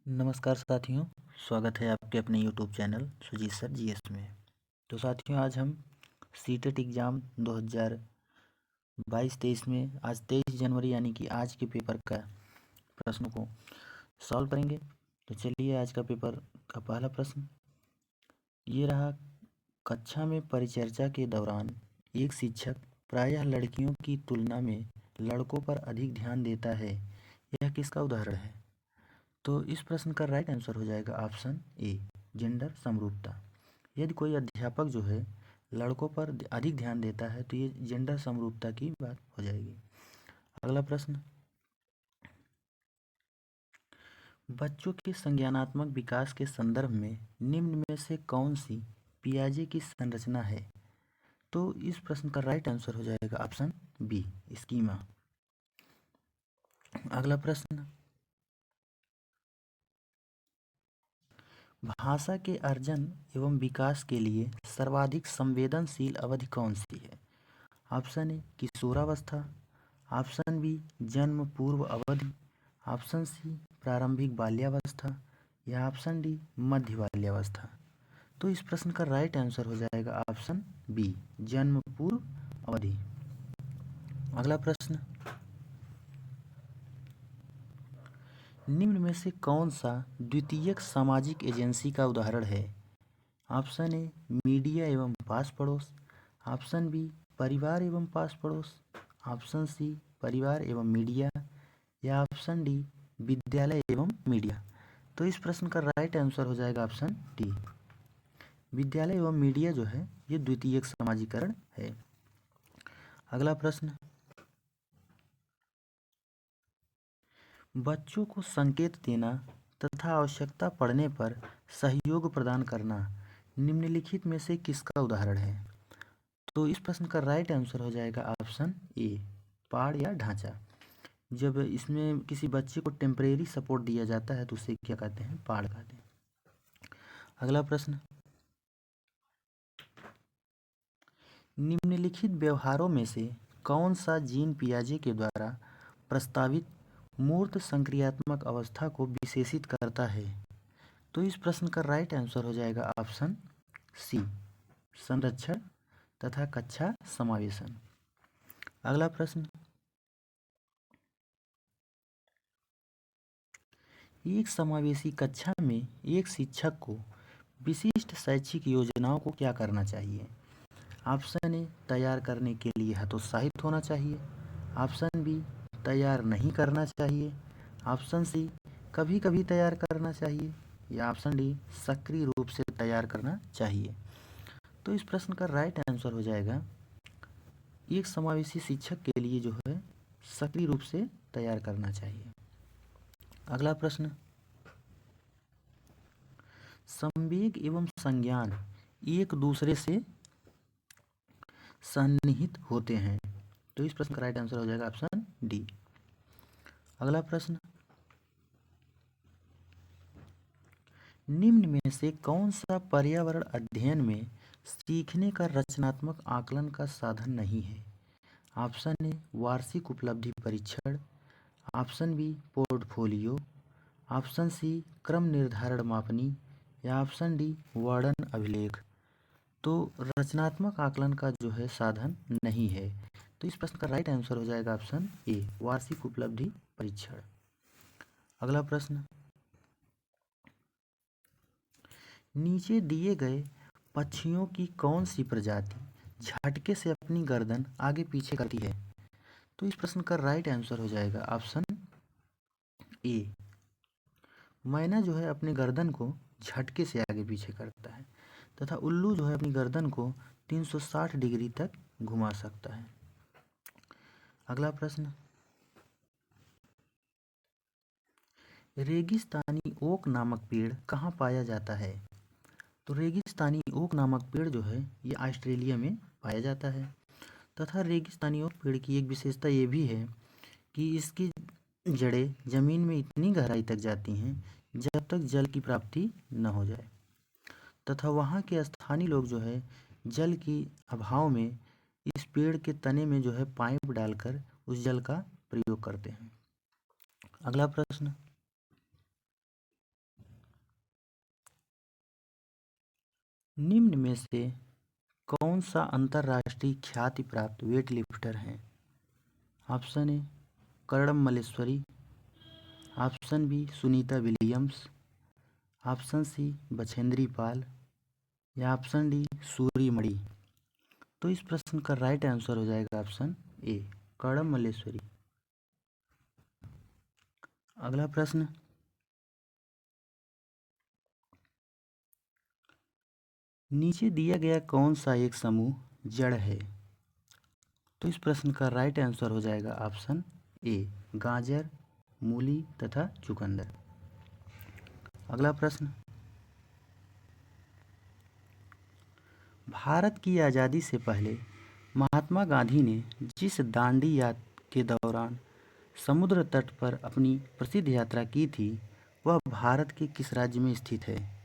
नमस्कार साथियों, स्वागत है आपके अपने YouTube channel Sujeet sir GS में। तो साथियों, आज हम सीटेट एग्ज़ाम 2022-23 में आज 23 जनवरी यानी कि आज के पेपर का प्रश्नों को सॉल्व करेंगे। तो चलिए, आज का पेपर का पहला प्रश्न ये रहा। कक्षा में परिचर्चा के दौरान एक शिक्षक प्रायः लड़कियों की तुलना में लड़कों पर अधिक ध्यान देता है, यह किसका उदाहरण है? तो इस प्रश्न का राइट आंसर हो जाएगा ऑप्शन ए, जेंडर समरूपता। यदि कोई अध्यापक जो है लड़कों पर अधिक ध्यान देता है तो ये जेंडर समरूपता की बात हो जाएगी। अगला प्रश्न, बच्चों के संज्ञानात्मक विकास के संदर्भ में निम्न में से कौन सी पियाजे की संरचना है? तो इस प्रश्न का राइट आंसर हो जाएगा ऑप्शन बी, स्कीमा। अगला प्रश्न, भाषा के अर्जन एवं विकास के लिए सर्वाधिक संवेदनशील अवधि कौन सी है? ऑप्शन ए, किशोरावस्था। ऑप्शन बी, जन्म पूर्व अवधि। ऑप्शन सी, प्रारंभिक बाल्यावस्था। या ऑप्शन डी, मध्य बाल्यावस्था। तो इस प्रश्न का राइट आंसर हो जाएगा ऑप्शन बी, जन्म पूर्व अवधि। अगला प्रश्न, निम्न में से कौन सा द्वितीयक सामाजिक एजेंसी का उदाहरण है? ऑप्शन ए, मीडिया एवं पास पड़ोस। ऑप्शन बी, परिवार एवं पास पड़ोस। ऑप्शन सी, परिवार एवं मीडिया। या ऑप्शन डी, विद्यालय एवं मीडिया। तो इस प्रश्न का राइट आंसर हो जाएगा ऑप्शन डी, विद्यालय एवं मीडिया जो है ये द्वितीयक समाजीकरण है। अगला प्रश्न, बच्चों को संकेत देना तथा आवश्यकता पड़ने पर सहयोग प्रदान करना निम्नलिखित में से किसका उदाहरण है? तो इस प्रश्न का राइट आंसर हो जाएगा ऑप्शन ए, पाड़ या ढांचा। जब इसमें किसी बच्चे को टेम्परेरी सपोर्ट दिया जाता है तो उसे क्या कहते हैं? पाड़ कहते हैं। अगला प्रश्न, निम्नलिखित व्यवहारों में से कौन सा जीन पियाजे के द्वारा प्रस्तावित मूर्त संक्रियात्मक अवस्था को विशेषित करता है? तो इस प्रश्न का राइट आंसर हो जाएगा ऑप्शन सी, संरक्षण तथा कक्षा समावेशन। अगला प्रश्न, एक समावेशी कक्षा में एक शिक्षक को विशिष्ट शैक्षिक योजनाओं को क्या करना चाहिए? ऑप्शन ए, तैयार करने के लिए हतोत्साहित होना चाहिए। ऑप्शन बी, तैयार नहीं करना चाहिए। ऑप्शन सी, कभी कभी तैयार करना चाहिए। या ऑप्शन डी, सक्रिय रूप से तैयार करना चाहिए। तो इस प्रश्न का राइट आंसर हो जाएगा, एक समावेशी शिक्षक के लिए जो है सक्रिय रूप से तैयार करना चाहिए। अगला प्रश्न, संवेग एवं संज्ञान एक दूसरे से सन्निहित होते हैं। तो इस प्रश्न का राइट आंसर हो जाएगा ऑप्शन डी। अगला प्रश्न, निम्न में से कौन सा पर्यावरण अध्ययन में सीखने का रचनात्मक आकलन का साधन नहीं है? ऑप्शन ए, वार्षिक उपलब्धि परीक्षण। Option B, portfolio. Option C, क्रम निर्धारण मापनी। या ऑप्शन डी, वर्णन अभिलेख। तो रचनात्मक आकलन का जो है साधन नहीं है। तो इस प्रश्न का राइट आंसर हो जाएगा ऑप्शन ए, वार्षिक उपलब्धि परीक्षण। अगला प्रश्न, नीचे दिए गए पक्षियों की कौन सी प्रजाति झटके से अपनी गर्दन आगे पीछे करती है? तो इस प्रश्न का राइट आंसर हो जाएगा ऑप्शन ए, मैना जो है अपनी गर्दन को झटके से आगे पीछे करता है तथा उल्लू जो है अपनी गर्दन को 360 डिग्री तक घुमा सकता है। अगला प्रश्न, रेगिस्तानी ओक नामक पेड़ कहाँ पाया जाता है? तो रेगिस्तानी ओक नामक पेड़ जो है ये ऑस्ट्रेलिया में पाया जाता है तथा रेगिस्तानी ओक पेड़ की एक विशेषता ये भी है कि इसकी जड़ें जमीन में इतनी गहराई तक जाती हैं जब तक जल की प्राप्ति न हो जाए तथा वहाँ के स्थानीय लोग जो है जल की अभाव में इस पेड़ के तने में जो है पाइप डालकर उस जल का प्रयोग करते हैं। अगला प्रश्न, निम्न में से कौन सा अंतर्राष्ट्रीय ख्याति प्राप्त वेट लिफ्टर है? Option A Karnam Malleswari, option B Sunita Williams, option C Bachendri Pal या ऑप्शन डी सूरी मणि। तो इस प्रश्न का राइट आंसर हो जाएगा ऑप्शन ए कर्णम मल्लेश्वरी। अगला प्रश्न, नीचे दिया गया कौन सा एक समूह जड़ है? तो इस प्रश्न का राइट आंसर हो जाएगा ऑप्शन ए गाजर, मूली तथा चुकंदर। अगला प्रश्न, भारत की आज़ादी से पहले महात्मा गांधी ने जिस दांडी यात्रा के दौरान समुद्र तट पर अपनी प्रसिद्ध यात्रा की थी वह भारत के किस राज्य में स्थित है?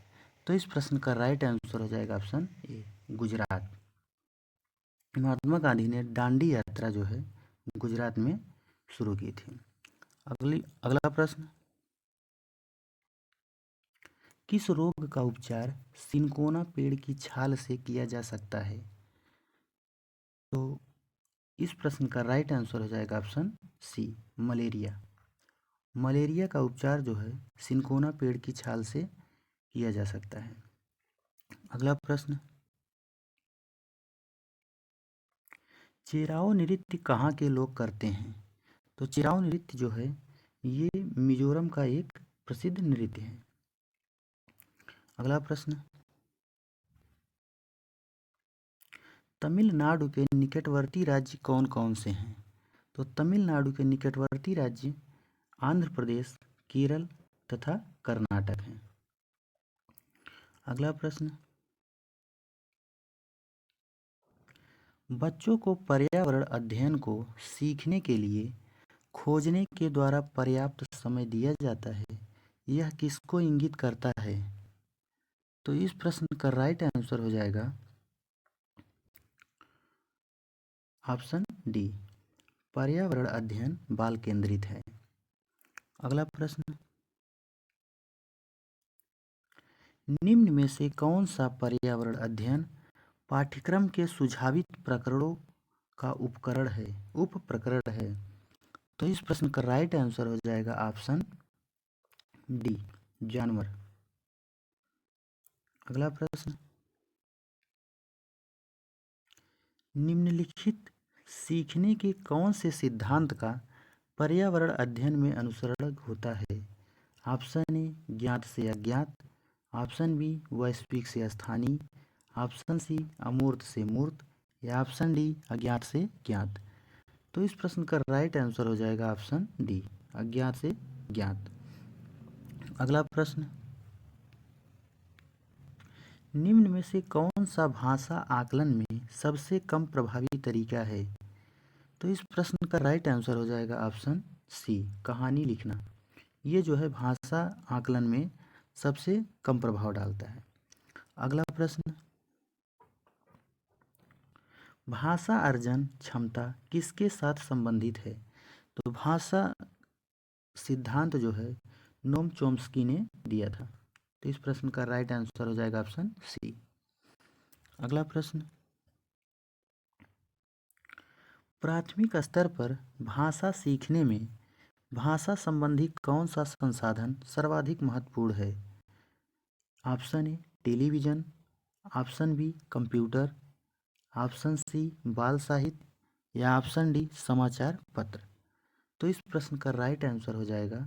तो इस प्रश्न का राइट आंसर हो जाएगा ऑप्शन ए गुजरात। महात्मा गांधी ने दांडी यात्रा जो है गुजरात में शुरू की थी। अगला प्रश्न, किस रोग का उपचार सिनकोना पेड़ की छाल से किया जा सकता है? तो इस प्रश्न का राइट आंसर हो जाएगा ऑप्शन सी मलेरिया। मलेरिया का उपचार जो है सिनकोना पेड़ की छाल से किया जा सकता है। अगला प्रश्न, चिराओ नृत्य कहाँ के लोग करते हैं? तो चिराओ नृत्य जो है ये मिजोरम का एक प्रसिद्ध नृत्य है। अगला प्रश्न, तमिलनाडु के निकटवर्ती राज्य कौन कौन से हैं? तो तमिलनाडु के निकटवर्ती राज्य आंध्र प्रदेश, केरल तथा कर्नाटक हैं। अगला प्रश्न, बच्चों को पर्यावरण अध्ययन को सीखने के लिए खोजने के द्वारा पर्याप्त समय दिया जाता है, यह किसको इंगित करता है? तो इस प्रश्न का राइट आंसर हो जाएगा ऑप्शन डी पर्यावरण अध्ययन बाल केंद्रित है। अगला प्रश्न, निम्न में से कौन सा पर्यावरण अध्ययन पाठ्यक्रम के सुझावित प्रकरणों का उप प्रकरण है? तो इस प्रश्न का राइट आंसर हो जाएगा ऑप्शन डी जानवर। अगला प्रश्न, निम्नलिखित सीखने के कौन से सिद्धांत का पर्यावरण अध्ययन में अनुसरण होता है? ऑप्शन ए ज्ञात से अज्ञात, ऑप्शन बी वैश्विक से स्थानीय, ऑप्शन सी अमूर्त से मूर्त या ऑप्शन डी अज्ञात से ज्ञात। तो इस प्रश्न का राइट आंसर हो जाएगा ऑप्शन डी अज्ञात से ज्ञात। अगला प्रश्न, निम्न में से कौन सा भाषा आकलन में सबसे कम प्रभावी तरीका है? तो इस प्रश्न का राइट आंसर हो जाएगा ऑप्शन सी कहानी लिखना। ये जो है भाषा आकलन में सबसे कम प्रभाव डालता है। अगला प्रश्न, भाषा अर्जन क्षमता किसके साथ संबंधित है? तो भाषा सिद्धांत जो है नोम चोम्स्की ने दिया था। तो इस प्रश्न का राइट आंसर हो जाएगा ऑप्शन सी। अगला प्रश्न, प्राथमिक स्तर पर भाषा सीखने में भाषा संबंधी कौन सा संसाधन सर्वाधिक महत्वपूर्ण है? Option A television, option B computer, option C बाल साहित्य या ऑप्शन डी समाचार पत्र। तो इस प्रश्न का राइट आंसर हो जाएगा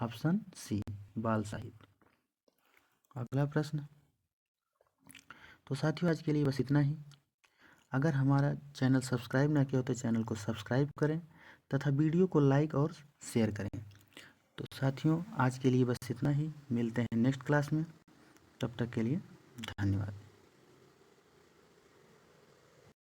ऑप्शन सी बाल साहित्य। अगला प्रश्न, तो साथियों आज के लिए बस इतना ही। अगर हमारा चैनल सब्सक्राइब ना किया हो तो चैनल को सब्सक्राइब करें तथा वीडियो को लाइक और शेयर करें। तो साथियों आज के लिए बस इतना ही, मिलते हैं नेक्स्ट क्लास में, तब तक के लिए धन्यवाद।